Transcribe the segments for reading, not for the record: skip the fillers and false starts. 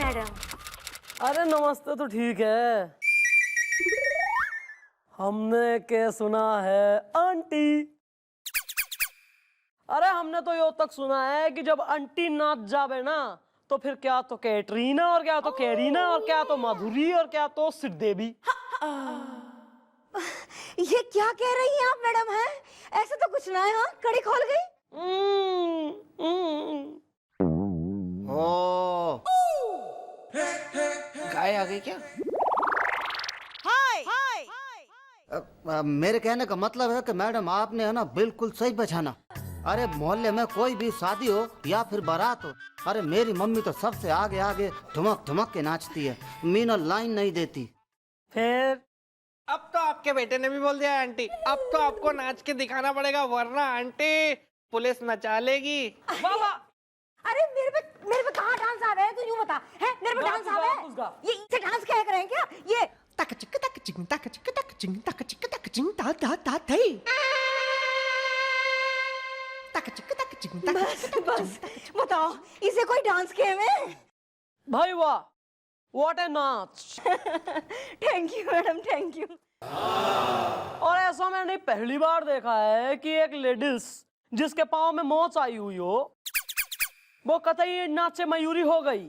Madam. अरे नमस्ते तो ठीक है, हमने के सुना है आंटी। अरे हमने तो यो तक सुना है कि जब आंटी नाच जावे ना तो फिर क्या तो कैटरीना और क्या तो कैरीना और क्या तो माधुरी और क्या तो श्रीदेवी। ये क्या कह रही हैं आप मैडम? हैं ऐसा तो कुछ ना है। हाँ, कड़ी खोल गई। ओ गाय आ गई क्या? मेरे कहने का मतलब है कि मैडम आपने है ना बिल्कुल सही पहचाना। अरे मोहल्ले में कोई भी शादी हो या फिर बारात हो, अरे मेरी मम्मी तो सबसे आगे आगे ठुमक ठुमक के नाचती है, मीना लाइन नहीं देती। फिर अब तो आपके बेटे ने भी बोल दिया है आंटी, अब तो आपको नाच के दिखाना पड़ेगा वरना आंटी पुलिस नचा लेगी। बाबा अरे मेरे पे कहाँ डांस आ रहा है? तू यूं बता। है मेरे पे डांस आ रहा है? ये इसे डांस कह रहे हैं क्या? ये तक चिक तक चिक तक चिक तक चिक तक चिक तक चिक ता ता ता थई तक चिक तक चिक तक बस बताओ, इसे कोई डांस के में? भाई वाह, व्हाट ए नाच। Thank you madam, thank you. और ऐसा मैंने पहली बार देखा है कि एक लेडीज जिसके पाँव में मोच आई हुई हो वो कतई नाचे मयूरी हो गई।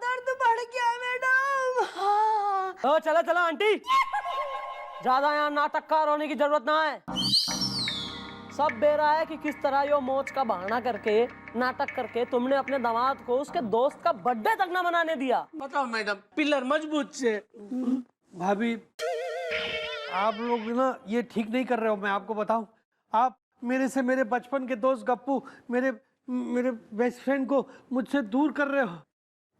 दर्द बढ़ गया मैडम। हाँ। चला चला आंटी, ज्यादा यहाँ नाटककार होने की जरूरत ना है। सब बेरा है कि किस तरह यो मोच का बहाना करके नाटक करके तुमने अपने दामाद को उसके दोस्त का बर्थडे तक ना मनाने दिया। बताओ मैडम, पिलर मजबूत से। भाभी आप लोग ना ये ठीक नहीं कर रहे हो, मैं आपको बताऊं। आप मेरे से मेरे बचपन के दोस्त गप्पू, मेरे बेस्ट फ्रेंड को मुझसे दूर कर रहे हो।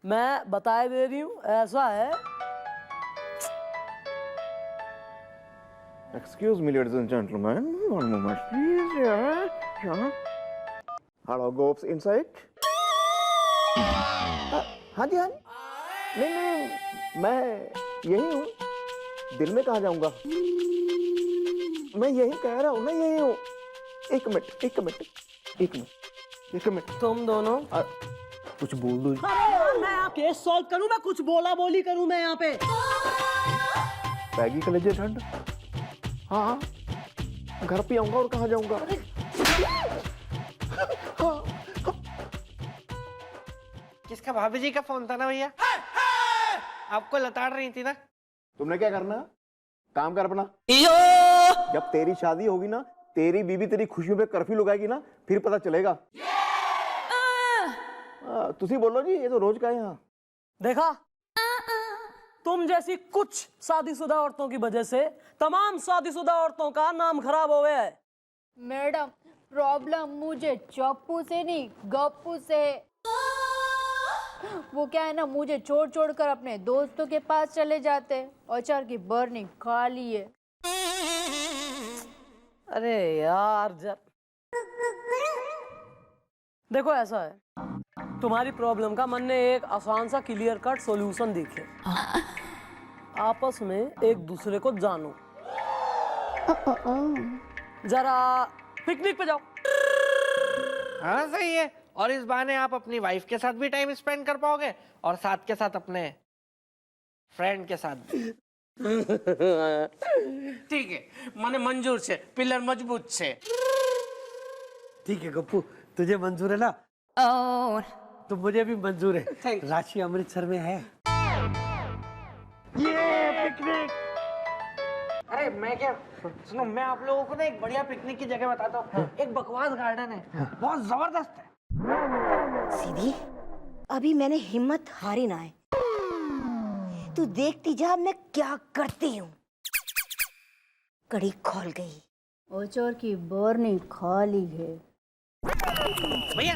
मैं बताए दे रही हूँ, ऐसा है। Excuse me, ladies and gentlemen. One moment, please. Yeah. Hello, Gopes inside. हाँ जी, हाँ जी। नहीं, मैं यही हूँ। दिल में कहाँ जाऊँगा? मैं यही कह रहा हूँ ना, यही हूँ। एक मिनट। तुम दोनों कुछ बोल दो। अरे मैं यहाँ केस सॉल्व करूँ, मैं कुछ बोला बोली करूँ मैं यहाँ पे। बैगी कलेजे ठंड। हाँ, घर पे आऊंगा और कहाँ जाऊंगा? किसका? भाभी जी का फोन था ना भैया, आपको लताड़ रही थी ना। तुमने क्या करना? काम कर अपना। जब तेरी शादी होगी ना, तेरी बीवी तेरी खुशियों पे कर्फ्यू लगाएगी ना, फिर पता चलेगा। तुसी बोलो जी, ये तो रोज का है यहाँ। देखा, तुम जैसी कुछ शादीशुदा औरतों की वजह से तमाम शादीशुदा औरतों का नाम खराब हो गया है। मैडम प्रॉब्लम मुझे चप्पू से नहीं गप्पू से। वो क्या है ना, मुझे छोड़ छोड़ कर अपने दोस्तों के पास चले जाते, अचार की बर्निंग खा लिए। अरे यार देखो, ऐसा है, तुम्हारी प्रॉब्लम का मन ने एक आसान सा क्लियर कट सॉल्यूशन दिखे। आपस में एक दूसरे को जानो, जरा पिकनिक पे जाओ। हाँ सही है, और इस बहाने आप अपनी वाइफ के साथ भी टाइम स्पेंड कर पाओगे और साथ के साथ अपने फ्रेंड के साथ भी। ठीक है, माने मंजूर से, पिलर मजबूत से। ठीक है गप्पू, तुझे मंजूर है ना? तो मुझे भी मंजूर है। राशि अमृतसर में है। ये पिकनिक। अरे मैं क्या, सुनो, मैं आप लोगों को ना एक बढ़िया पिकनिक की जगह बताता हूँ। एक बकवास गार्डन है, बहुत जबरदस्त है। सीधी, अभी मैंने हिम्मत हारी ना है। तू देखती जा मैं क्या करती हूँ। कड़ी खोल गई। अचार की बर्निंग खा ली है। भैया,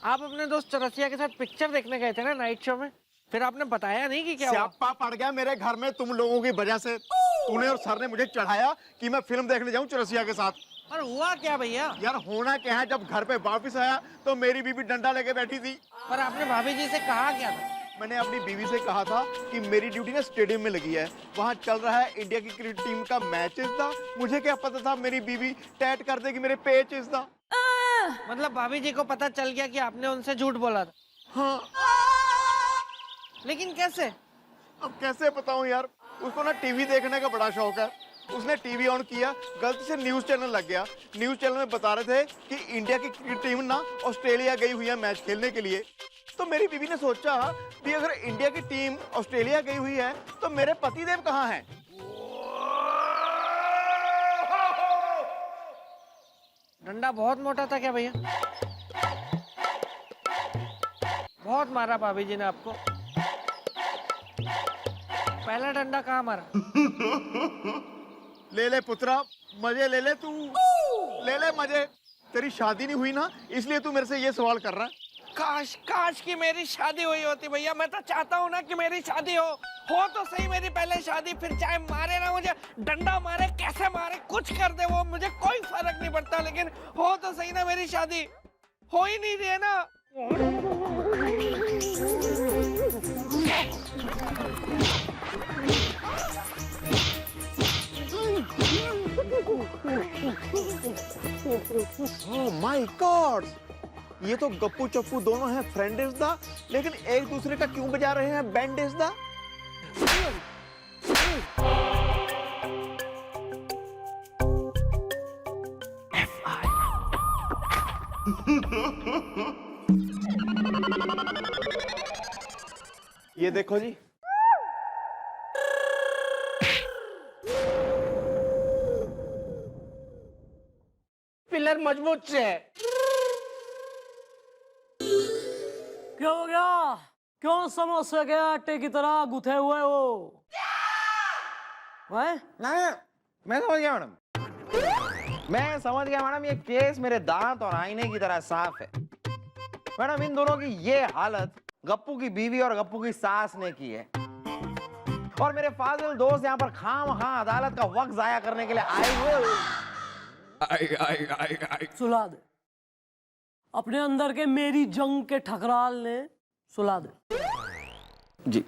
आप अपने दोस्त चौरसिया के साथ पिक्चर देखने गए थे ना नाइट शो में, फिर आपने बताया नहीं कि क्या हुआ? स्यापा पड़ गया मेरे घर में तुम लोगों की वजह से। तूने और सर ने मुझे चढ़ाया कि मैं फिल्म देखने जाऊं चौरसिया के साथ। पर हुआ क्या भैया? यार होना क्या है, जब घर पे वापस आया तो मेरी बीवी डंडा लेके बैठी थी। पर आपने भाभी जी से कहा क्या था? मैंने अपनी बीवी से कहा था कि मेरी ड्यूटी ना स्टेडियम में लगी है, वहाँ चल रहा है इंडिया की क्रिकेट टीम का मैच था। मुझे क्या पता था मेरी बीवी टैट कर देगी मेरे पेचेस था। मतलब भाभी जी को पता चल गया कि आपने उनसे झूठ बोला था? हाँ। लेकिन कैसे? अब कैसे बताऊं यार, उसको ना टीवी देखने का बड़ा शौक है। उसने टीवी ऑन किया, गलती से न्यूज चैनल लग गया। न्यूज चैनल में बता रहे थे कि इंडिया की क्रिकेट टीम ना ऑस्ट्रेलिया गई हुई है मैच खेलने के लिए। तो मेरी बीवी ने सोचा कि अगर इंडिया की टीम ऑस्ट्रेलिया गई हुई है तो मेरे पतिदेव कहाँ हैं? डंडा बहुत मोटा था क्या भैया? बहुत मारा भाभी जी ने आपको। पहला डंडा कहाँ मारा? ले ले पुत्रा, मजे ले ले तू, ले ले मजे। तेरी शादी नहीं हुई ना, इसलिए तू मेरे से ये सवाल कर रहा है। काश काश कि मेरी शादी हुई होती भैया। मैं तो चाहता हूँ ना कि मेरी शादी हो तो सही मेरी पहले शादी। फिर चाहे मारे ना मुझे, डंडा मारे, कैसे मारे, कुछ कर दे वो, मुझे कोई फर्क नहीं पड़ता, लेकिन हो तो सही ना मेरी शादी। हो ही नहीं रही है ना। ओह माय गॉड, ये तो गप्पू चप्पू दोनों हैं फ्रेंड इज द, लेकिन एक दूसरे का क्यों बजा रहे हैं बैंड इज द? ये देखो जी, पिलर मजबूत से है। क्या हो गया? क्यों समोसे के आटे की तरह गुथे हुए हो? नहीं, मैं समझ गया मैडम। मैं समझ गया मैडम, ये केस मेरे दांत और आईने की तरह साफ है। मैडम, इन दोनों की ये हालत गप्पू की बीवी और गप्पू की सास ने की है। और मेरे फाजिल दोस्त यहाँ पर खामखा अदालत का वक्त जाया करने के लिए आए हुए। सुला दे अपने अंदर के मेरी जंग के ठकराल ने, सुला दे जी।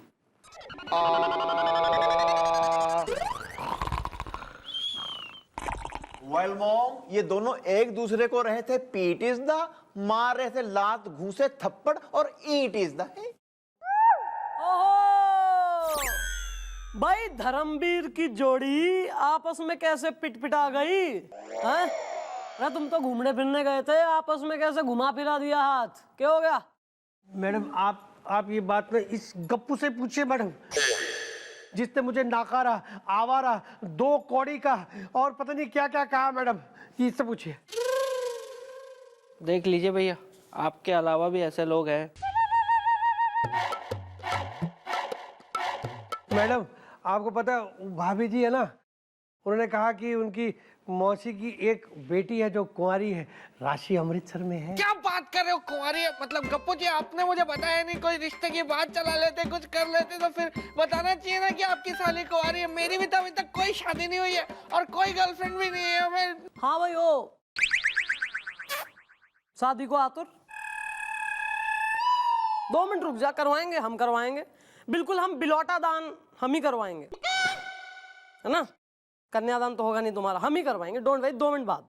वेल मॉम, ये दोनों एक दूसरे को रहे थे पीट इज द, मार रहे थे लात घूसे थप्पड़ और ईट इज द। ओहो भाई, धर्मवीर की जोड़ी आपस में कैसे पिटपिटा गई हैं? अरे तुम तो घूमने फिरने गए थे, आपस में कैसे घुमा फिरा दिया हाथ? क्या हो गया? मैडम आप ये बात ना इस गप्पू से पूछिए मैडम, जिसने मुझे नाकारा, आवारा, 2 कौड़ी का और पता नहीं क्या क्या कहा मैडम, इससे पूछिए। देख लीजिए भैया, आपके अलावा भी ऐसे लोग हैं। मैडम आपको पता है भाभी जी है ना, उन्होंने कहा कि उनकी मौसी की एक बेटी है जो कुंवारी है, राशि अमृतसर में है। क्या बात कर रहे हो? कुंवारी है? मतलब गप्पू जी आपने मुझे बताया नहीं, कोई रिश्ते की बात चला लेते, कुछ कर लेते तो फिर बताना चाहिए ना कि आपकी साली कुंवारी है। मेरी भी तो अभी तक कोई शादी नहीं हुई है और कोई गर्लफ्रेंड भी नहीं है। मैं हाँ भाई, ओ शादी को आतुर? 2 मिनट रुक जा, करवाएंगे, हम करवाएंगे बिल्कुल। हम बिलौटा दान हम ही करवाएंगे, है ना? कन्यादान तो होगा नहीं तुम्हारा, हम ही करवाएंगे, डोंट वरी। 2 मिनट बाद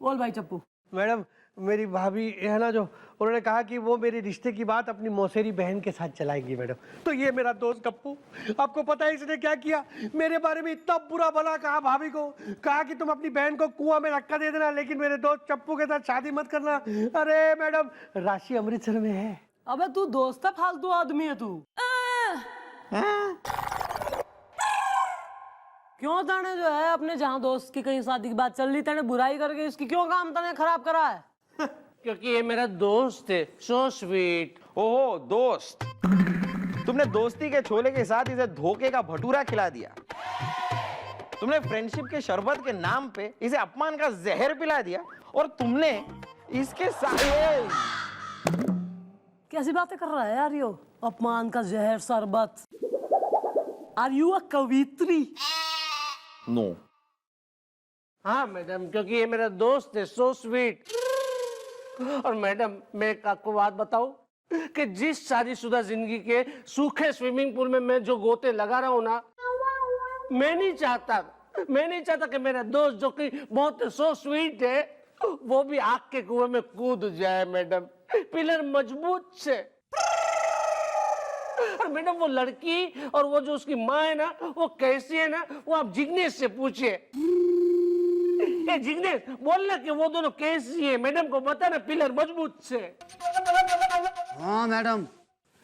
बोल भाई चप्पू। मैडम मेरी भाभी है ना, जो उन्होंने कहा कि वो मेरे रिश्ते की बात अपनी मौसेरी बहन के साथ चलाएंगी मैडम। तो ये मेरा दोस्त गप्पू, आपको पता है इसने क्या किया? मेरे बारे में इतना बुरा भला कहा भाभी को, कहा कि तुम अपनी बहन को कुआं में धक्का दे देना, लेकिन मेरे दोस्त चप्पू के साथ शादी मत करना। अरे मैडम, राशि अमृतसर में है। अबे तू दोस्त है, फालतू आदमी है तू। क्यों तने जो है अपने जहाँ दोस्त की कहीं शादी की बात चल रही, तने बुराई करके इसकी क्यों काम तने खराब करा है? क्योंकि ये मेरा दोस्त है, सो स्वीट। ओहो दोस्त, तुमने दोस्ती के छोले के साथ इसे धोखे का भटूरा खिला दिया। तुमने फ्रेंडशिप के शरबत के नाम पे इसे अपमान का जहर पिला दिया, और तुमने इसके साथ कैसी बातें कर रहा है यार यो? अपमान का जहर शरबत? आर यू अ कवित्री? नो। हाँ मैडम, क्योंकि ये मेरा दोस्त है, सो स्वीट। और मैडम मैं एक आपको बात बताऊं कि जिस शादीशुदा जिंदगी के सूखे स्विमिंग पूल में मैं जो गोते लगा रहा हूं ना, मैं नहीं चाहता कि मेरा दोस्त जो कि बहुत सो स्वीट है, वो भी आग के कुएं में कूद जाए मैडम, पिलर मजबूत से। और मैडम वो लड़की और वो जो उसकी माँ है ना, वो कैसी है ना, वो आप जिग्नेश से पूछिए। जिग्नेश बोलना कि वो दोनों कैसी है, मैडम को बताना पिलर मजबूत से। हाँ मैडम,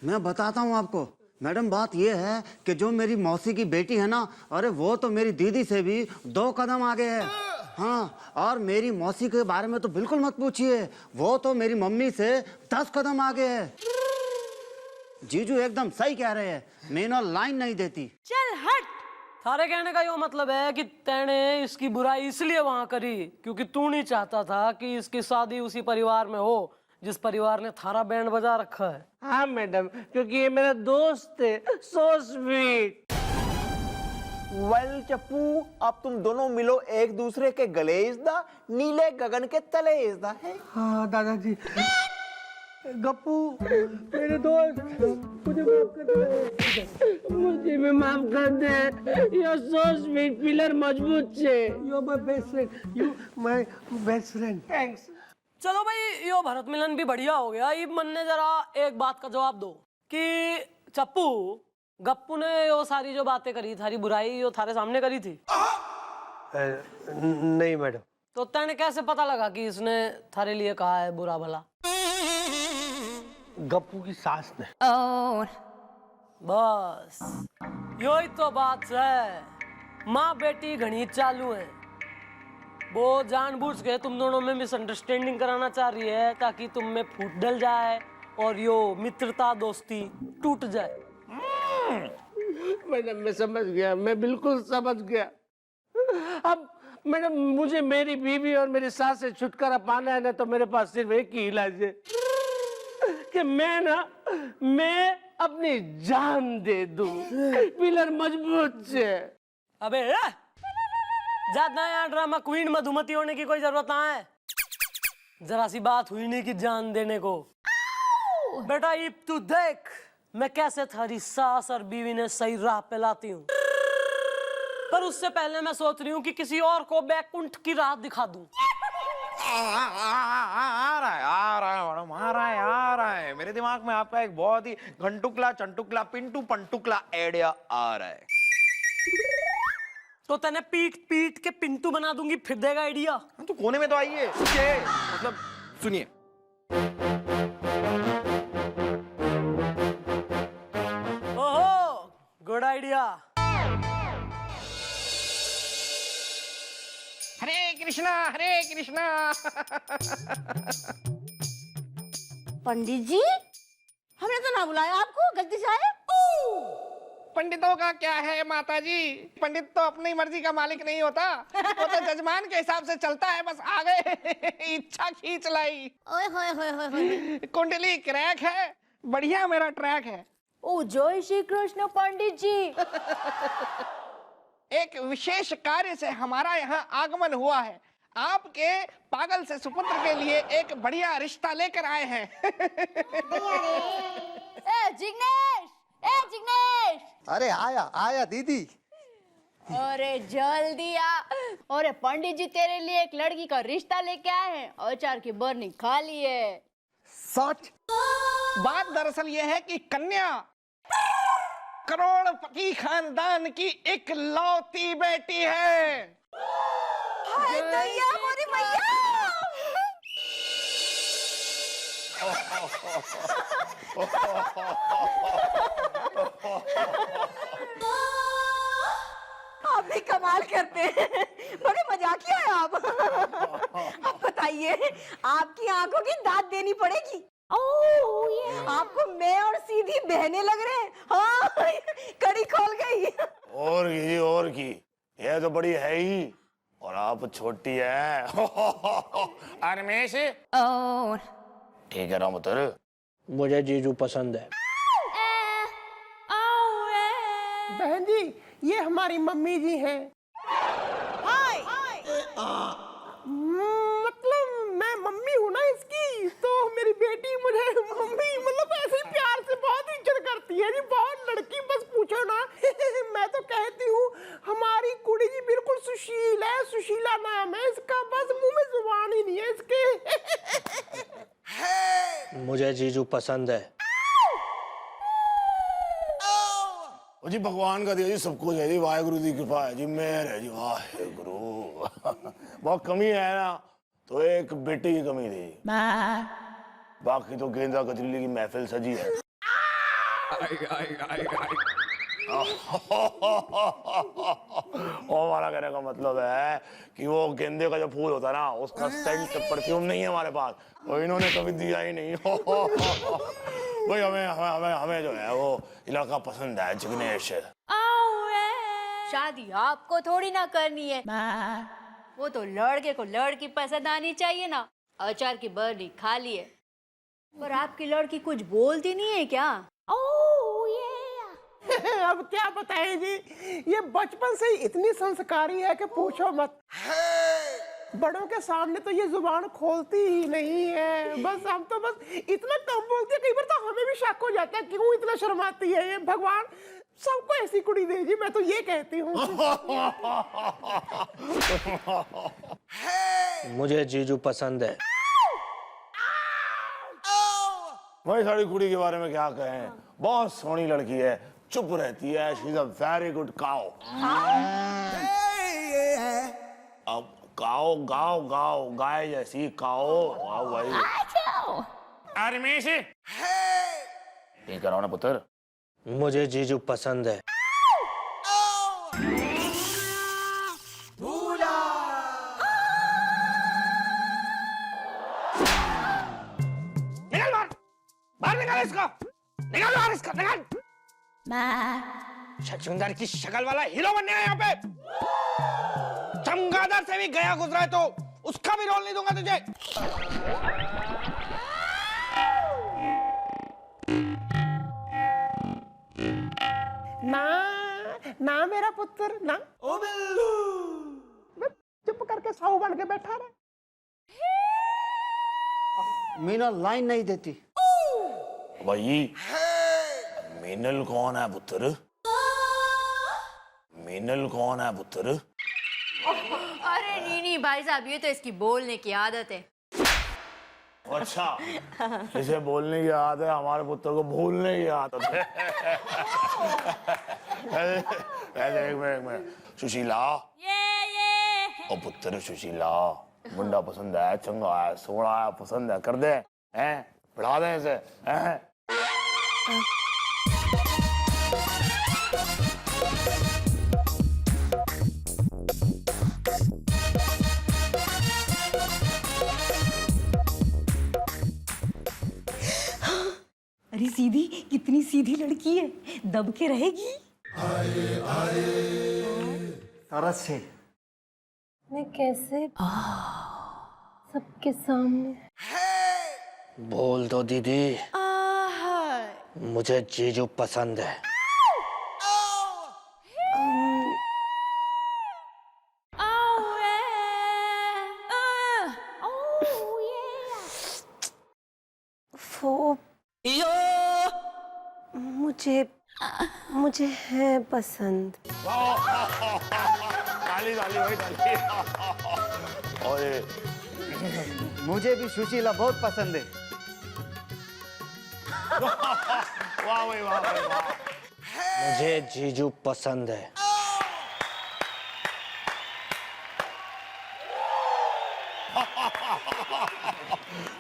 मैं बताता हूँ आपको। मैडम बात ये है कि जो मेरी मौसी की बेटी है ना, अरे वो तो मेरी दीदी से भी 2 कदम आगे है। हाँ, और मेरी मौसी के बारे में तो बिल्कुल मत पूछिए, वो तो मेरी मम्मी से 10 कदम आगे है। जीजू एकदम सही कह रहे हैं, मीना लाइन नहीं देती। चल हट। सारे कहने का यो मतलब है कि तैने इसकी बुराई इसलिए वहां करी क्योंकि तू नहीं चाहता था कि इसकी शादी उसी परिवार में हो जिस परिवार ने थारा बैंड बजा रखा है। हाँ मैडम, क्योंकि ये मेरा दोस्त है, सो स्वीट। वेल चप्पू, अब तुम दोनों मिलो एक दूसरे के गले इज़दा, नीले गगन के तले इज़दा है। हाँ दादाजी। गप्पू मेरे दोस्त, मुझे माफ कर दे। मुझे भी माफ कर दे। यू सो स्वीट, पिलर मजबूत से। You my best friend, you my best friend. Thanks. चलो भाई, यो भरत मिलन भी बढ़िया हो गया। ये मन ने जरा एक बात का जवाब दो कि चप्पू, गप्पू ने यो सारी जो बातें करी, थारी बुराई यो थारे सामने करी थी? नहीं मैडम। तो तैने कैसे पता लगा कि इसने थारे लिए कहा है बुरा भला? गप्पू की सास ने। बस यो ही तो बात है। माँ बेटी घनी चालू है। वो जानबूझ के तुम दोनों में मिसअंडरस्टैंडिंग कराना चाह रही है ताकि तुम में फूट डल जाए और यो मित्रता दोस्ती टूट जाए। मैडम मैं समझ गया, मैं बिल्कुल समझ गया। अब मैडम मुझे मेरी बीवी और मेरी सास से छुटकारा पाना है ना, तो मेरे पास सिर्फ एक ही इलाज है कि मैं अपनी जान दे दूं पिलर मजबूत से। अबे ज्यादा यहाँ ड्रामा क्वीन मधुमती होने की कोई जरूरत ना है। जरा सी बात हुई नहीं कि जान देने को। बेटा ये तू देख मैं कैसे थारी सास और बीवी ने सही राह पे लाती हूँ, पर उससे पहले मैं सोच रही हूँ कि किसी और को बैकुंठ की राह दिखा दूं। आ रहा है। मेरे दिमाग में आपका एक बहुत ही घंटुकला चंटुकला पिंटू पंटुकला आइडिया आ रहा है। तो तने पीट पीट के पिंटू बना दूंगी, फिर देगा आइडिया। तो कोने में तो आइए, मतलब सुनिए। ओहो, गुड आइडिया। हरे कृष्णा। पंडित जी, हमने तो ना बुलाया आपको, गलती से आए। पंडितों का क्या है माता जी, पंडित तो अपनी मर्जी का मालिक नहीं होता, वो तो जजमान के हिसाब से चलता है। बस आ गए, इच्छा खींच लाई। ओए होए होए होए होए। कुंडली क्रैक है, बढ़िया मेरा ट्रैक है। ओ जय श्री कृष्ण पंडित जी। एक विशेष कार्य से हमारा यहाँ आगमन हुआ है। आपके पागल से सुपुत्र के लिए एक बढ़िया रिश्ता लेकर आए हैं। जिग्नेश, जिग्नेश। अरे आया दीदी। अरे जल्दी आ। अरे पंडित जी तेरे लिए एक लड़की का रिश्ता लेके आए हैं, अचार की बरनी खाली है। सच? बात दरअसल ये है कि कन्या करोड़पति खानदान की इकलौती बेटी है। हाय दैया, मोरी मैया। आप भी कमाल करते हैं, बड़े मजाकिया है आप। अब बताइए, आपकी आंखों की दाद देनी पड़ेगी। आपको मैं और सीधी बहने लग रहे हैं। हाँ, कड़ी खोल गई। और की ये तो बड़ी है ही, और आप छोटी है। अरमेश ठीक है रामतर, मुझे जीजू पसंद है। बहन जी, ये हमारी मम्मी जी हैं। मतलब मैं मम्मी हूँ ना इसकी, तो मेरी बेटी मुझे मम्मी मतलब ऐसे ही प्यार से बहुत इज्जत करती है जी, बहुत लड़की बस पूछो ना। मैं तो कहती हूँ हमारी कुड़ी जी बिल्कुल सुशील है, सुशीला नाम है इसका, बस मुंह में जुबान ही नहीं है मुझे जीजू पसंद है। ओ जी भगवान का दिया जी सब कुछ है जी, वाहेगुरु की कृपा है जी, मेहर है जी, वाहेगुरु। बहुत कमी है ना, तो एक बेटी की कमी थी, बाकी तो गेंदा कतरीली की महफिल सजी है। और हमारा कहने का मतलब है कि वो गेंदे का जो फूल होता है ना, उसका सेंट परफ्यूम नहीं है हमारे पास, और इन्होंने कभी दिया ही नहीं। भाई हमें हमें हमें हमें जो है वो लड़का पसंद है, जिग्नेश। शादी आपको थोड़ी ना करनी है, वो तो लड़के को लड़की पसंद आनी चाहिए ना। अचार की बर्नी खाली है, पर आपकी लड़की कुछ बोलती नहीं है क्या? अब क्या बताएं जी, ये बचपन से ही इतनी संस्कारी है कि पूछो मत। बड़ों के सामने तो ये जुबान खोलती ही नहीं है, बस हम तो बस इतना कम बोलते हैं, कई बार तो हमें भी शक हो जाता है क्यों इतना शर्माती है ये। भगवान सबको ऐसी कुड़ी दे जी, मैं तो ये कहती हूँ। मुझे जीजू पसंद है। भाई साड़ी कुड़ी के बारे में क्या कहें, बहुत सोहनी लड़की है, चुप रहती है, she is a very good cow. अब काओ गाओ गाओ गाय जैसी काओ, वाह भाई। अरे रमेश ये कराओ ना पुत्र। मुझे जीजू पसंद है। निकल बाहर, बाहर निकाल इसको, निकाल बाहर इसको, निकाल। छछूंदर की शक्ल वाला हीरो बनने है यहाँ पे। चमगादड़ से भी गया गुजरा है तो उसका भी रोल नहीं दूंगा तुझे। ना ना मेरा पुत्र ना, ओ बिल्लू, चुप करके साहू बन के बैठा रहे। मीना लाइन नहीं देती। भाई मीनल कौन है पुत्र? मीनल कौन है पुत्र? अरे नहीं भाई साहब, ये तो इसकी बोलने की आदत है। अच्छा, इसे बोलने की आदत है, हमारे पुत्र को भूलने की आदत है। एक मिनट सुशीला, ओ पुत्र सुशीला, मुंडा पसंद है, चंगा है, सोना है, पसंद है, कर दे, हैं बढ़ा दे इसे, हैं। अरे सीधी, कितनी सीधी लड़की है, दब के रहेगी। तरस से मैं कैसे सबके सामने बोल दो दीदी, मुझे जीजू पसंद है। मुझे है पसंद। ताली ताली भाई ताली। और मुझे भी सुशीला बहुत पसंद है। वाह भाई वाह भाई वाह। मुझे जीजू पसंद है।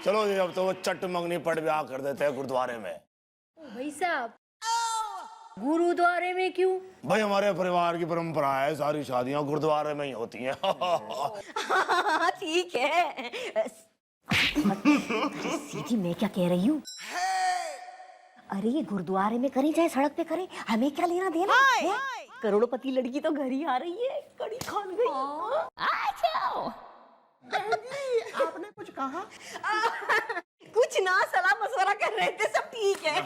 चलो जी, अब तो वो चट मंगनी पट ब्याह कर देते हैं गुरुद्वारे में। भाई साहब, गुरुद्वारे में क्यों? भाई हमारे परिवार की परंपरा है, सारी शादियां गुरुद्वारे में ही होती हैं। ठीक है। सीधी मैं क्या कह रही हूँ? अरे ये गुरुद्वारे में करें चाहे सड़क पे करें, हमें क्या लेना देना है? करोड़पति लड़की तो घर ही आ रही है, कड़ी खान गई। आपने कुछ कहा? कुछ ना, सलाह मशवरा कर रहे थे, सब ठीक है।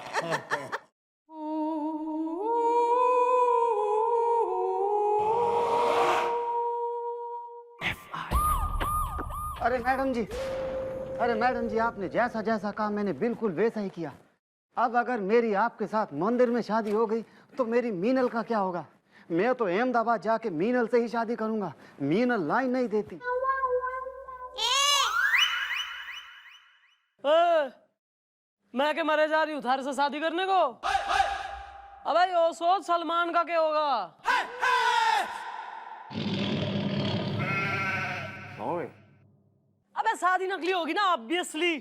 अरे मैडम जी आपने जैसा जैसा कहा मैंने बिल्कुल वैसा ही किया। अब अगर मेरी आपके साथ मंदिर में शादी हो गई तो मेरी मीनल का क्या होगा? मैं तो अहमदाबाद जाके मीनल से ही शादी करूंगा। मीनल लाइन नहीं देती। मैं के मरे जा रही हूँ थारे से शादी करने को। अबे यो सोच सलमान का क्या होगा। ओए अबे शादी नकली होगी ना ऑब्वियसली।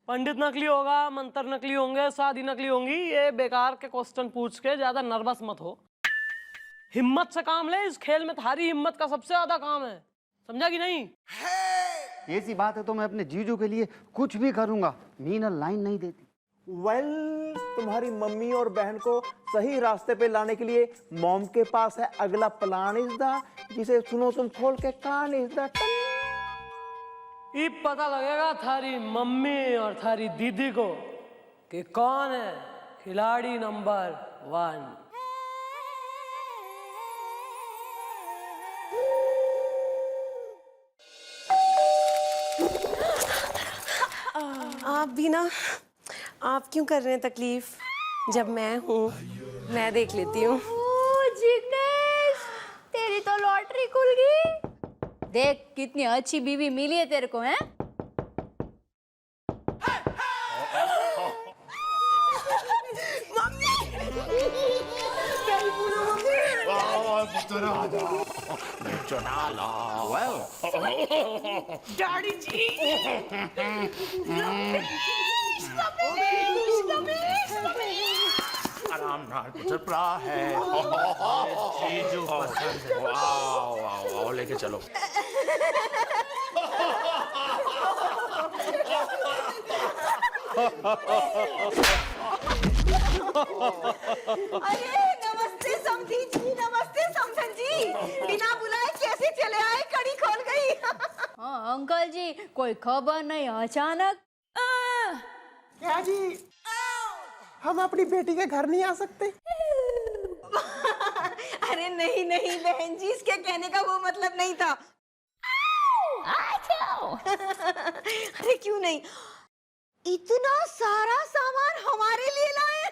पंडित नकली होगा, मंत्र नकली होंगे, शादी नकली होंगी। ये बेकार के क्वेश्चन पूछ के ज्यादा नर्वस मत हो, हिम्मत से काम ले। इस खेल में थारी हिम्मत का सबसे ज्यादा काम है, समझा कि नहीं? ऐसी बात है तो मैं अपने जीजू के लिए कुछ भी करूंगा। मीना लाइन नहीं देती। वेल, तुम्हारी मम्मी और बहन को सही रास्ते पे लाने के लिए मॉम के पास है अगला प्लान इज द, जिसे सुनो तुम खोल के कान इज द। ये पता लगेगा थारी मम्मी और थारी दीदी को कि कौन है खिलाड़ी नंबर 1। आप भी ना, आप क्यों कर रहे हैं तकलीफ, जब मैं हूँ मैं देख लेती हूँ। जिग्नेश, तेरी तो लॉटरी खुल गई। देख कितनी अच्छी बीवी मिली है तेरे को, हैं? डैडी जी, आराम नाल पुत्र प्रा है। जीजू पसंद है। वाओ वाओ वाओ, लेके चलो। अरे नमस्ते समधी जी, नमस्ते समधन जी। बिना बुलाए कैसे चले आए, कड़ी खोल गई। हाँ अंकल जी, कोई खबर नहीं, अचानक। क्या जी, हम अपनी बेटी के घर नहीं आ सकते? अरे नहीं नहीं बहन जी, इसके कहने का वो मतलब नहीं था। अरे क्यों नहीं, इतना सारा सामान हमारे लिए लाए।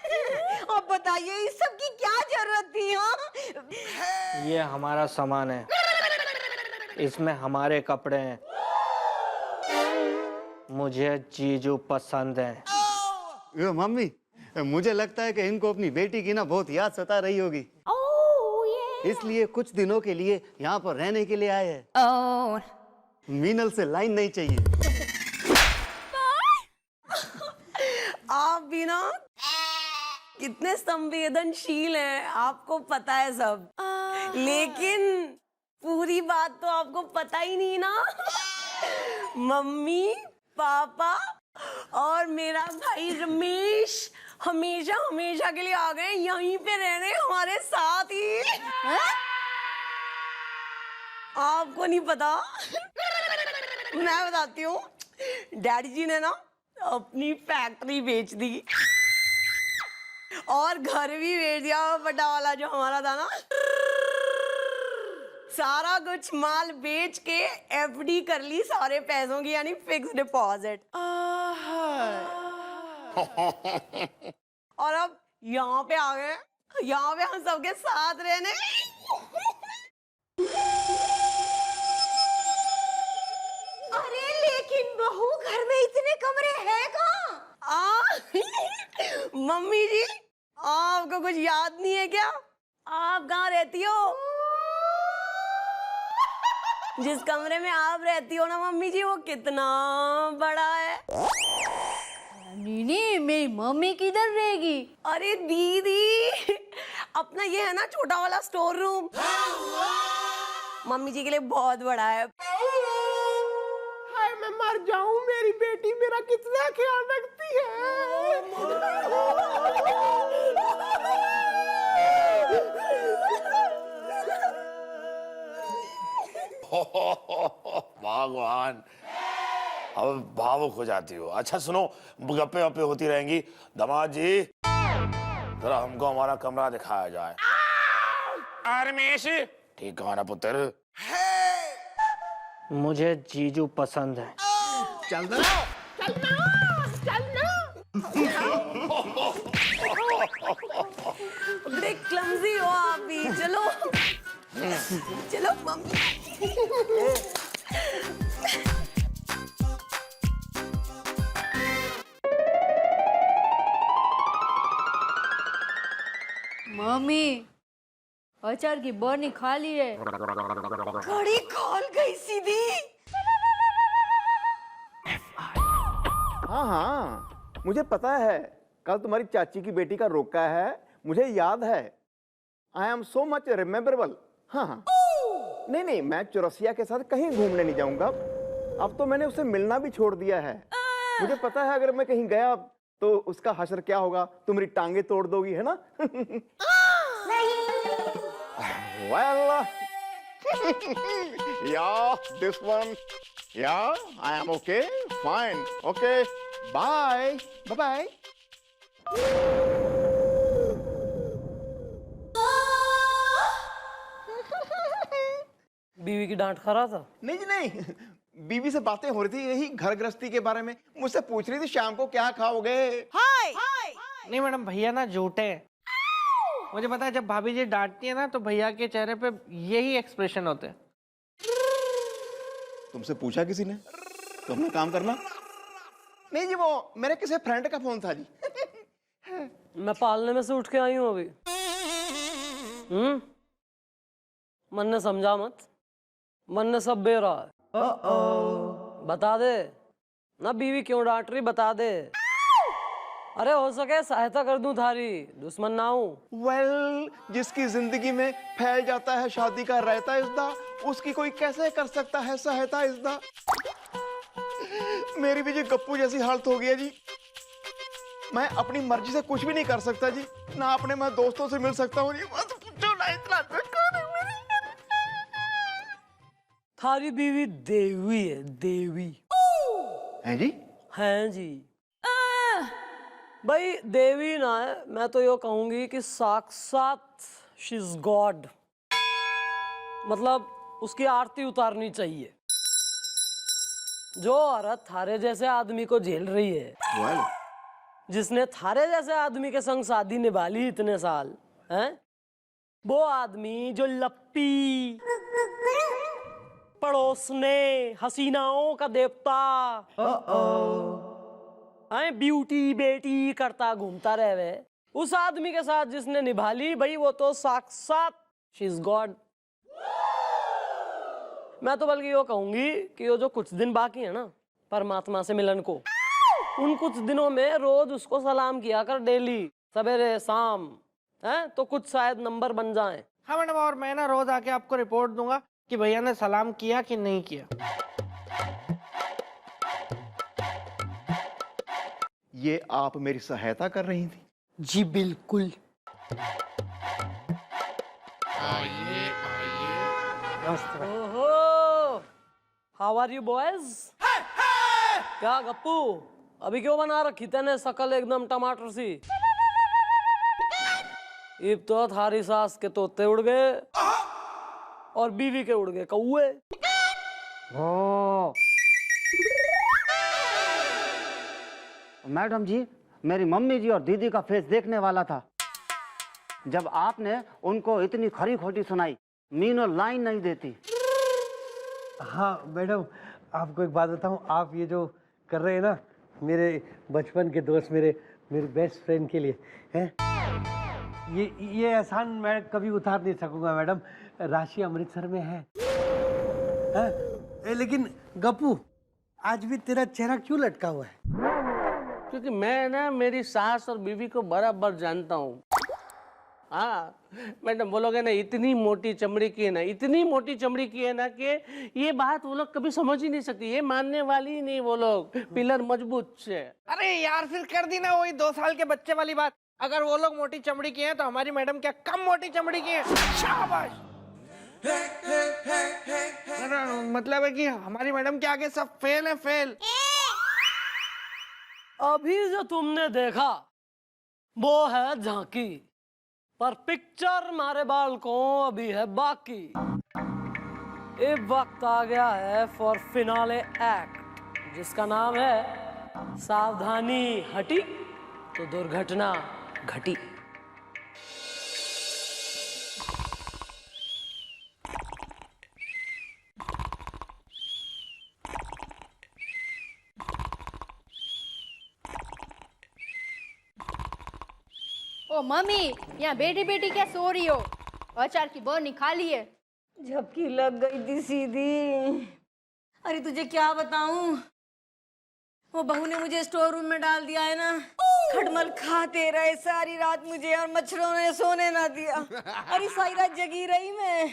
अब बताइए इस सब की क्या जरूरत थी? हाँ, ये हमारा सामान है, इसमें हमारे कपड़े हैं। मुझे जीजू पसंद है। यो मम्मी, मुझे लगता है कि इनको अपनी बेटी की ना बहुत याद सता रही होगी, इसलिए कुछ दिनों के लिए यहाँ पर रहने के लिए आए हैं। मीनल से लाइन नहीं चाहिए। आप भी ना कितने संवेदनशील हैं, आपको पता है सब, लेकिन पूरी बात तो आपको पता ही नहीं ना। मम्मी, पापा और मेरा भाई रमेश हमेशा हमेशा के लिए आ गए यहीं पे रहने हमारे साथ ही। आपको नहीं पता? मैं बताती हूँ। डैडी जी ने ना अपनी फैक्ट्री बेच दी और घर भी बेच दिया, बड़ा वाला जो हमारा था ना। सारा कुछ माल बेच के एफडी कर ली सारे पैसों की, यानी फिक्स डिपॉजिट। और अब यहाँ पे आ गए, यहाँ पे हम सबके साथ रहने। अरे लेकिन बहू, घर में इतने कमरे हैं कहाँ? मम्मी जी, आपको कुछ याद नहीं है क्या? आप कहाँ रहती हो? जिस कमरे में आप रहती हो ना मम्मी जी, वो कितना बड़ा है। नहीं, मेरी मम्मी किधर रहेगी? अरे दीदी, अपना ये है ना छोटा वाला स्टोर रूम, मम्मी जी के लिए बहुत बड़ा है। हाय मैं मर जाऊं, मेरी बेटी मेरा कितना ख्याल रखती भगवान, अब भावुक हो जाती हो। अच्छा सुनो, गप्पे वप्पे होती रहेंगी। दामाद जी, जरा हमको हमारा कमरा दिखाया जाए। रमेश, ठीक कहा ना पुत्र? मुझे जीजू पसंद है। चलना बड़े क्लमजी हो आप भी। चलो चलो मम्मी। मम्मी अचार की बर्नी खाली है। कड़ी खोल गई सीधी। हाँ हाँ, मुझे पता है कल तुम्हारी चाची की बेटी का रोका है, मुझे याद है। I am so much rememberable. हाँ हाँ, नहीं नहीं, मैं चौरसिया के साथ कहीं घूमने नहीं जाऊंगा। अब तो मैंने उससे मिलना भी छोड़ दिया है। मुझे पता है अगर मैं कहीं गया तो उसका हश्र क्या होगा, तुम मेरी टांगे तोड़ दोगी, है ना? Well, yeah, this one. Yeah, I am okay. Fine. Okay. Bye. Bye-bye. बीवी की डांट खा रहा था। नहीं जी नहीं, बीवी से बातें हो रही थी यही घर गृहस्थी के बारे में। मुझसे पूछ रही थी शाम को क्या खाओगे। नहीं मैडम, भैया ना झूठे हैं। मुझे पता है जब भाभी जी डांटती है ना तो भैया के चेहरे पे यही एक्सप्रेशन होते हैं। तुमसे पूछा किसी ने? तो अपना काम करना। नहीं जी, वो मेरे किसी फ्रेंड का फोन था जी। मैं पालने में से उठ के आई हूँ अभी। मन ने समझा मत, मन ने सब बे रहा है। बता दे ना बीवी क्यों डांट रही, बता दे। अरे हो सके सहायता कर दूं थारी, दुश्मन ना हूं। वेल, जिसकी जिंदगी में फैल जाता है शादी का रायता इज़्दा, उसकी कोई कैसे कर सकता है सहायता इज़्दा। मेरी भी जी गप्पू जैसी हालत हो गई है जी। मैं अपनी मर्जी से कुछ भी नहीं कर सकता जी, ना अपने मैं दोस्तों से मिल सकता हूँ जी। बस पूछो ना, इतना बेकार है मेरी। थारी बीवी देवी है, देवी हैं जी? हैं जी। भाई देवी ना है, मैं तो यो कहूंगी कि साक्षात शी इज गॉड। मतलब उसकी आरती उतारनी चाहिए। जो औरत थारे जैसे आदमी को झेल रही है, जिसने थारे जैसे आदमी के संग शादी निभा ली इतने साल, हैं? वो आदमी जो लप्पी, पड़ोसने, हसीनाओं का देवता, ब्यूटी बेटी करता घूमता रहे, उस आदमी के साथ जिसने निभा ली, भाई वो तो साक्षात शी इज गॉड। मैं तो बल्कि यो कहूंगी कि वो जो कुछ दिन बाकी है ना परमात्मा से मिलन को, उन कुछ दिनों में रोज उसको सलाम किया कर, डेली सवेरे शाम, है तो कुछ शायद नंबर बन जाए। हाँ मैडम, और मैं ना रोज आके आपको रिपोर्ट दूंगा कि भैया ने सलाम किया कि नहीं किया। ये आप मेरी सहायता कर रही थी? जी बिल्कुल। ओहो, हाउ आर यू बॉयज? क्या गप्पू, अभी क्यों बना रखी तेने शकल एकदम टमाटर सी? इब तो थारी सास के तोते उड़ गए और बीवी के उड़ गए कौए। मैडम जी, मेरी मम्मी जी और दीदी का फेस देखने वाला था। जब आपने उनको इतनी खरी खोटी सुनाई, मीनू लाइन नहीं देती। हाँ मैडम, आपको एक बात बताऊं, आप ये जो कर रहे हैं ना मेरे बचपन के दोस्त, मेरे बेस्ट फ्रेंड के लिए हैं, ये एहसान मैं कभी उतार नहीं सकूंगा मैडम। राशि अमृतसर में है। लेकिन गप्पू, आज भी तेरा चेहरा क्यों लटका हुआ है? क्योंकि मैं ना मेरी सास और बीवी को बराबर जानता हूँ। हाँ मैडम, बोलोगे ना इतनी मोटी चमड़ी की है ना, इतनी मोटी चमड़ी की है ना कि ये बात वो लोग कभी समझ ही नहीं सकती, ये मानने वाली ही नहीं वो लोग, पिलर मजबूत से। अरे यार, फिर कर दी ना वही 2 साल के बच्चे वाली बात। अगर वो लोग मोटी चमड़ी की हैं तो हमारी मैडम क्या कम मोटी चमड़ी की है? शाबाश। मतलब है कि हमारी मैडम के आगे सब फेल है, फेल। अभी जो तुमने देखा वो है झांकी, पर पिक्चर मारे बालकों अभी है बाकी। अब वक्त आ गया है फॉर फिनाले एक्ट, जिसका नाम है सावधानी हटी तो दुर्घटना घटी। ओ मम्मी, यहाँ बेटी बेटी क्या सो रही हो? अचार की बर्नी खा ली है। झपकी लग गई थी सीधी। अरे तुझे क्या बताऊं, वो बहू ने मुझे स्टोर रूम में डाल दिया है ना। खटमल खाते रहे सारी रात मुझे, और मच्छरों ने सोने ना दिया। अरे सारी रात जगी रही मैं,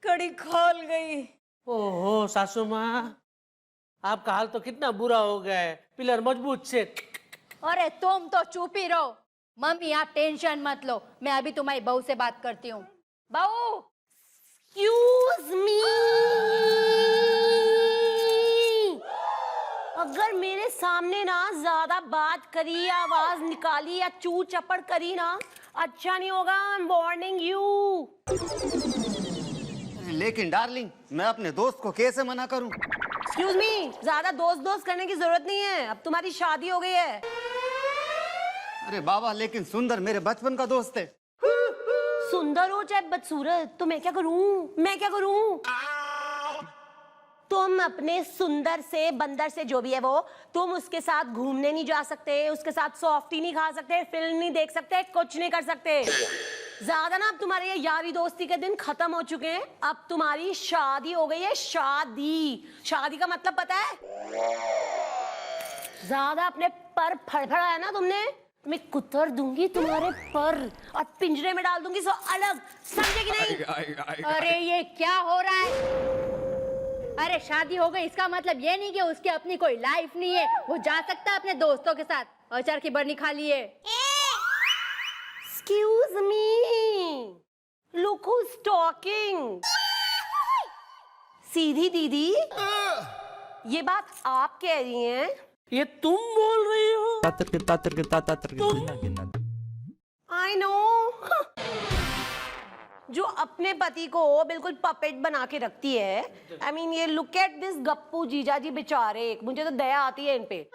कड़ी खोल गई। ओहो सासू माँ, आपका हाल तो कितना बुरा हो गया है। पिलर मजबूत से। अरे तुम तो चुप ही रहो। मम्मी आप टेंशन मत लो, मैं अभी तुम्हारी बहू से बात करती हूँ। बहू, एक्सक्यूज मी, अगर मेरे सामने ना ज्यादा बात करी, आवाज निकाली या चू चपड़ करी ना, अच्छा नहीं होगा। I am warning you. लेकिन डार्लिंग, मैं अपने दोस्त को कैसे मना करूं? एक्सक्यूज मी, ज्यादा दोस्त दोस्त करने की जरूरत नहीं है, अब तुम्हारी शादी हो गई है। अरे बाबा, लेकिन सुंदर मेरे बचपन का दोस्त है। सुंदर हो चाहे बदसूरत, तो मैं क्या करूं, मैं क्या करूं? तुम अपने सुंदर से बंदर से जो भी है वो, तुम उसके साथ घूमने नहीं जा सकते, उसके साथ सॉफ्टी नहीं खा सकते, फिल्म नहीं देख सकते, कुछ नहीं कर सकते। ज्यादा ना अब तुम्हारे ये यारी दोस्ती के दिन खत्म हो चुके हैं। अब तुम्हारी शादी हो गई है। शादी, शादी का मतलब पता है? ज्यादा अपने पर फड़फड़ाया ना तुमने, मैं कुतर दूंगी तुम्हारे पर और पिंजरे में डाल दूंगी, सो अलग, समझे कि नहीं? अरे ये क्या हो रहा है? अरे शादी हो गई इसका मतलब ये नहीं कि उसकी अपनी कोई लाइफ नहीं है। वो जा सकता है अपने दोस्तों के साथ। अचार की बर्नी खा लिए। Excuse me, look who's talking. सीधी दीदी, ये बात आप कह रही हैं? ये तुम बोल रही हो? I know. जो अपने पति को बिल्कुल पपेट बना के रखती है। I mean, ये look at this गप्पू जीजा जी बेचारे, मुझे तो दया आती है इन पे।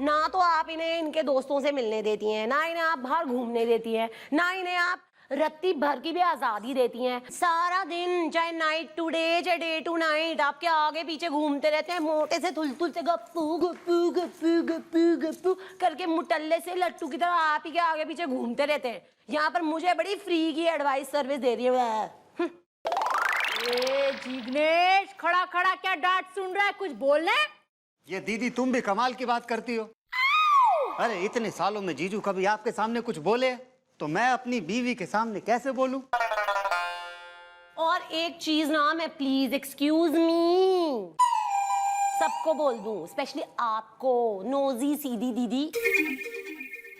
ना तो आप इन्हें इनके दोस्तों से मिलने देती हैं, ना इन्हें आप बाहर घूमने देती हैं, ना इन्हें आप रत्ती भर की भी आजादी देती हैं। सारा दिन चाहे नाइट टू डे चाहे डे टू नाइट आपके आगे पीछे घूमते रहते हैं, मोटे से तुलतुल से गप्पू गप्पू गप्पू गप्पू गप्पू करके, मुटल्ले से लट्टू की तरह आप ही के आगे पीछे घूमते रहते हैं। यहाँ पर मुझे बड़ी फ्री की एडवाइस सर्विस दे रही है। जिग्नेश, खड़ा खड़ा क्या डांट सुन रहा है, कुछ बोलना है? ये दीदी तुम भी कमाल की बात करती हो। अरे इतने सालों में जीजू कभी आपके सामने कुछ बोले तो मैं अपनी बीवी के सामने कैसे बोलूं? और एक चीज ना, मैं प्लीज एक्सक्यूज मी सबको बोल दूं, स्पेशली आपको नोजी सीधी दीदी,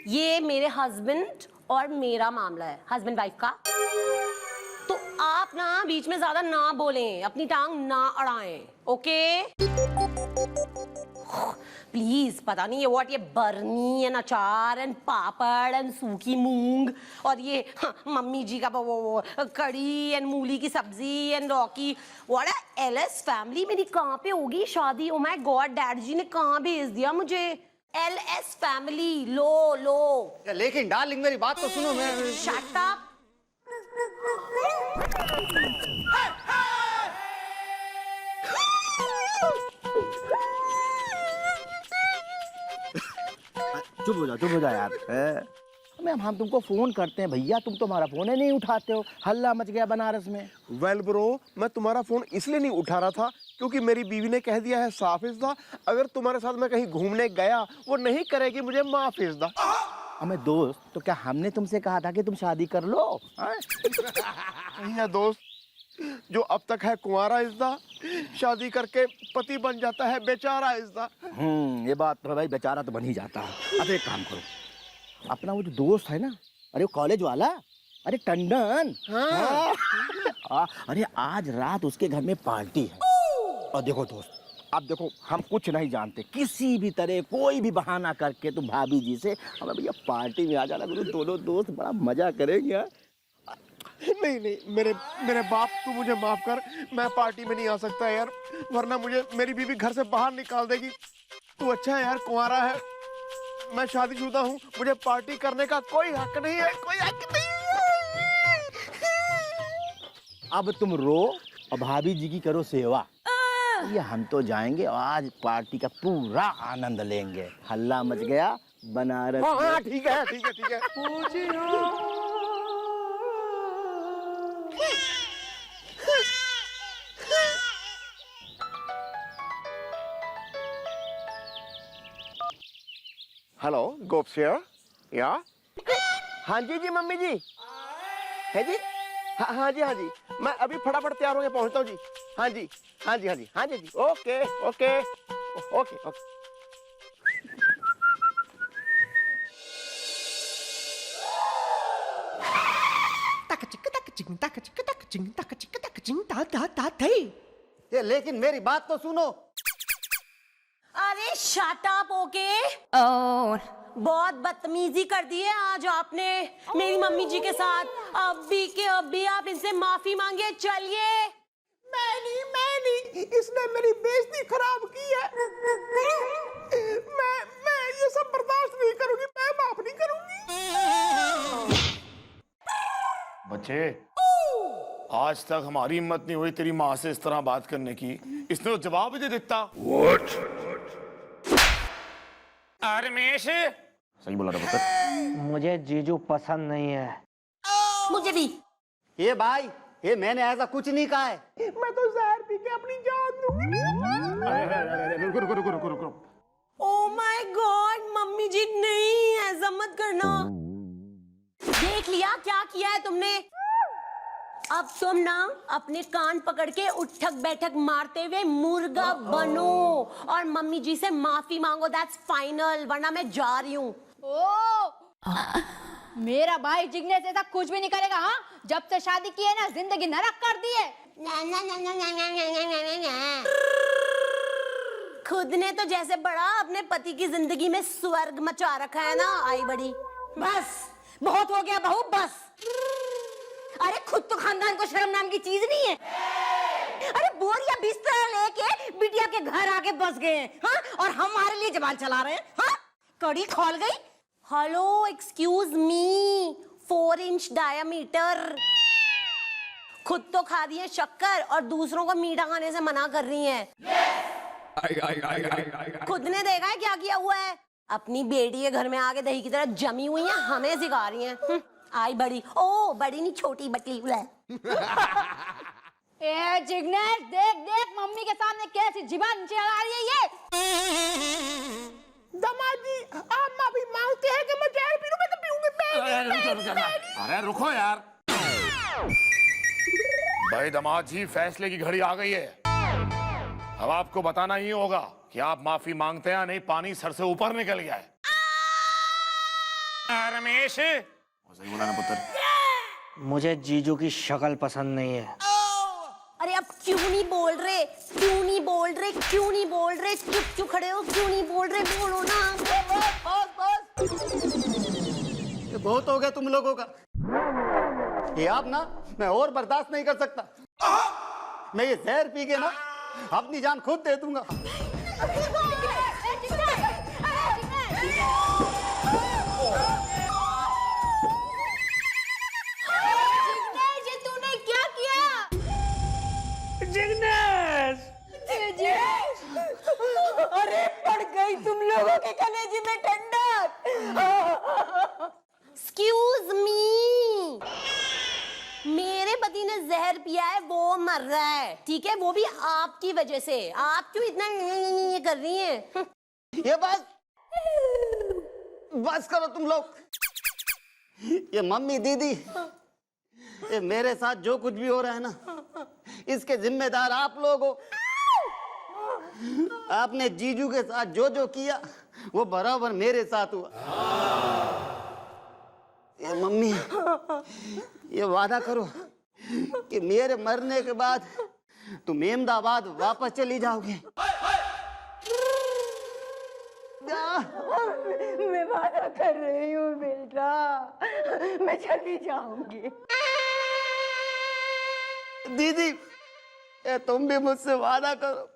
ये मेरे हस्बैंड और मेरा मामला है, हस्बैंड वाइफ का। तो आप ना बीच में ज्यादा ना बोलें, अपनी टांग ना अड़ाएं, ओके? प्लीज, पता नहीं ये व्हाट, ये बर्नी एंड अचार एंड पापड़ एंड सूखी मूंग और ये मम्मी जी का वो कड़ी एंड मूली की सब्जी एंड रॉकी, व्हाट है एलएस फैमिली। मेरी कहाँ पे होगी शादी? ओ माय गॉड, डैड जी ने कहाँ भेज दिया मुझे? एलएस फैमिली, लो लो। लेकिन डार्लिंग मेरी बात तो सुनो। मैं शट अप। चुप हो जा यार। मैम, हम तुमको फोन करते हैं भैया, तुम तो हमारा फोन ही नहीं उठाते हो। हल्ला मच गया बनारस में। वेल ब्रो, मैं तुम्हारा फोन इसलिए नहीं उठा रहा था क्योंकि मेरी बीवी ने कह दिया है साफिज़दा, अगर तुम्हारे साथ मैं कहीं घूमने गया वो नहीं करेगी मुझे माफिज़दा। हमें दोस्त, तो क्या हमने तुमसे कहा था कि तुम शादी कर लो? भैया दोस्त जो अब तक है कुंवारा इज़्दा, शादी करके पति बन जाता है बेचारा इज़्दा। ये बात तो भाई, बेचारा तो बन ही जाता है। अब एक काम करो, अपना वो जो दोस्त है ना, अरे कॉलेज वाला, अरे टंडन, हाँ। अरे आज रात उसके घर में पार्टी है। और देखो दोस्त, अब देखो हम कुछ नहीं जानते, किसी भी तरह कोई भी बहाना करके तुम भाभी जी से हमें भैया पार्टी में आ जाना, दोनों दोस्त बड़ा मजा करेंगे। नहीं, मेरे बाप, तू मुझे माफ कर, मैं पार्टी में नहीं आ सकता यार, वरना मुझे मेरी बीवी घर से बाहर निकाल देगी। तू अच्छा है यार, कुंवारा है, मैं शादीशुदा हूँ, मुझे पार्टी करने का कोई हक नहीं है, कोई हक नहीं है। अब तुम रो और भाभी जी की करो सेवा। ये हम तो जाएंगे और आज पार्टी का पूरा आनंद लेंगे। हल्ला मच गया, बनारस हाँ ठीक है ठीक है ठीक है। हेलो गोप्स हियर या हाँ जी मम्मी जी है जी हाँ जी मैं अभी फटाफट तैयार होके पहुंचता हूँ जी। हाँ जी ओके ओके ओके ओके। ये लेकिन मेरी बात तो सुनो। अरे शट अप ओके। बहुत बदतमीजी कर दी है आज आपने मेरी मम्मी जी के साथ। अभी के अभी आप इनसे माफी मांगे। चलिए। मैं नहीं, इसने मेरी बेइज्जती खराब की है। मैं ये सब बर्दाश्त नहीं करूंगी, मैं माफ नहीं करूंगी। बच्चे आज तक हमारी हिम्मत नहीं हुई तेरी माँ से इस तरह बात करने की, इसने तो जवाब ही दे देता। रमेश, सही बोला था पुत्र। मुझे जीजू पसंद नहीं है। मुझे भी। ये भाई, ये मैंने ऐसा कुछ नहीं कहा है। मैं तो जहर पी के अपनी जान दूंगी। रुको। ओ माय गॉड मम्मी जी, नहीं ऐसा मत करना। देख लिया क्या किया है तुमने। अब तुम ना अपने कान पकड़ के उठक बैठक मारते हुए मुर्गा बनो और मम्मी जी से माफी मांगो। दैट्स फाइनल, वरना मैं जा रही हूँ। मेरा भाई जिग्नेश ऐसा कुछ भी नहीं करेगा। हाँ, जब से शादी की है ना जिंदगी नरक कर दी है। खुद ने तो जैसे बड़ा अपने पति की जिंदगी में स्वर्ग मचा रखा है ना। आई बड़ी, बस बहुत हो गया बहू, बस। अरे खुद तो खानदान को शर्म नाम की चीज नहीं है। अरे बोरिया बिस्तर लेके बिटिया के घर आके बस गए हैं। हाँ? और हमारे लिए जबान चला रहे हैं। हाँ? कड़ी खोल गई। Hello excuse me, 4 inch diameter. खुद तो खा रही है शक्कर और दूसरों को मीठा खाने से मना कर रही हैं। खुद ने देखा है क्या किया हुआ है। अपनी बेटी के घर में आके दही की तरह जमी हुई है, हमें सिखा रही हैं। आई बड़ी। ओ बड़ी नहीं, छोटी बटली है। ए जिग्नेश, देख मम्मी के सामने कैसी जुबान चला रही है ये। दामाद जी, आप माफी मांगते हैं कि मैं जहर पी लूं? मैं तो पीऊंगी। अरे रुको यार। भाई दामाद जी, फैसले की घड़ी आ गई है। अब आपको बताना ही होगा कि आप माफी मांगते हैं या नहीं। पानी सर से ऊपर निकल गया है। रमेश, सही बोला ना पुत्र। मुझे जीजू की शक्ल पसंद नहीं है। अरे अब क्यों नहीं बोल रहे? क्यों नहीं बोल रहे? चुप खड़े हो, क्यों नहीं बोल रहे? बोलो ना। ये बहुत हो गया तुम लोगों का। ये आप ना, मैं और बर्दाश्त नहीं कर सकता। मैं ये जहर पी के ना अपनी जान खुद दे दूंगा। तूने क्या किया? जिग्नेश, अरे पड़ गई तुम लोगों के कलेजे में ठंडक। एक्सक्यूज मी, मेरे पति ने जहर पिया है, वो मर रहा है। ठीक है, वो भी आपकी वजह से। आप क्यों इतना ये कर रही हैं? ये बस करो तुम लोग। ये मम्मी दीदी, ये मेरे साथ जो कुछ भी हो रहा है ना, इसके जिम्मेदार आप लोग हो। आपने जीजू के साथ जो जो किया वो बराबर मेरे साथ हुआ। ये मम्मी, ये वादा करो कि मेरे मरने के बाद तुम अहमदाबाद वापस चली जाओगे। मैं वादा कर रही हूँ बेटा, मैं चली जाऊंगी। दीदी, ये तुम भी मुझसे वादा करो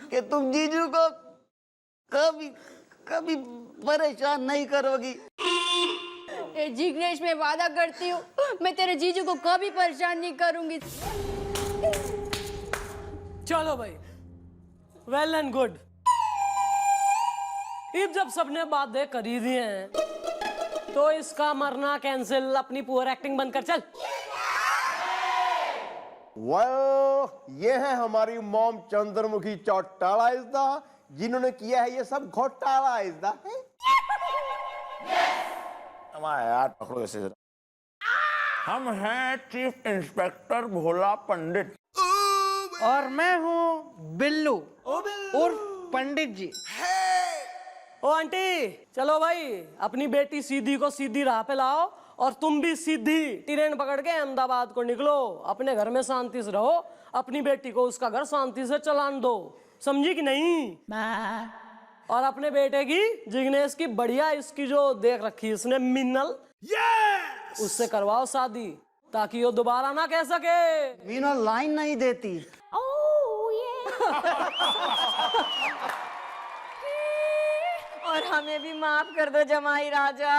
कि तुम जीजू को कभी कभी परेशान नहीं करोगी। ए जिग्नेश, मैं वादा करती हूँ मैं तेरे जीजू को कभी परेशान नहीं करूंगी। चलो भाई, वेल एंड गुड। अब जब सबने बातें करी दी हैं तो इसका मरना कैंसिल, अपनी पुअर एक्टिंग बंद कर चल। ये है हमारी मॉम चंद्रमुखी चौटाला इज़दा, जिन्होंने किया है ये सब घोटाला इज़दा। यार पकड़ो ऐसे जरा। हम हैं चीफ इंस्पेक्टर भोला पंडित और मैं हूँ बिल्लू उर्फ पंडित जी। ओ आंटी, चलो भाई अपनी बेटी सीधी को सीधी राह पे लाओ और तुम भी सीधी ट्रेन पकड़ के अहमदाबाद को निकलो। अपने घर में शांति से रहो, अपनी बेटी को उसका घर शांति से चलान दो, समझी कि नहीं? और अपने बेटे की, जिग्नेश की बढ़िया, इसकी जो देख रखी इसने मिन्नल, उससे करवाओ शादी ताकि वो दोबारा ना कह सके। मीना लाइन नहीं देती। और हमें भी माफ कर दो जमाई राजा।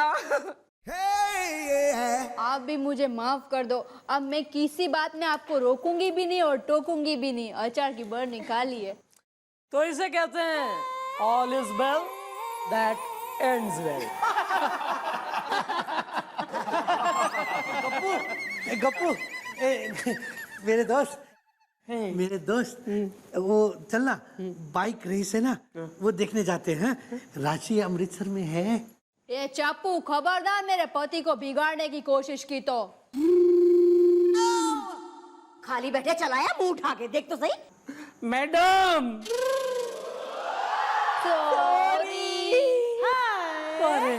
आप भी मुझे माफ कर दो। अब मैं किसी बात में आपको रोकूंगी भी नहीं और टोकूंगी भी नहीं। अचार की बर निकाली है। तो इसे कहते हैं all is well that ends well. Gappu, मेरे दोस्त वो चलना बाइक रेस है ना, वो देखने जाते हैं। रांची अमृतसर में है। ये चापू, खबरदार मेरे पति को बिगाड़ने की कोशिश की तो। खाली बैठे चलाया, मुंह उठा के देख तो सही। Madam sorry. अरे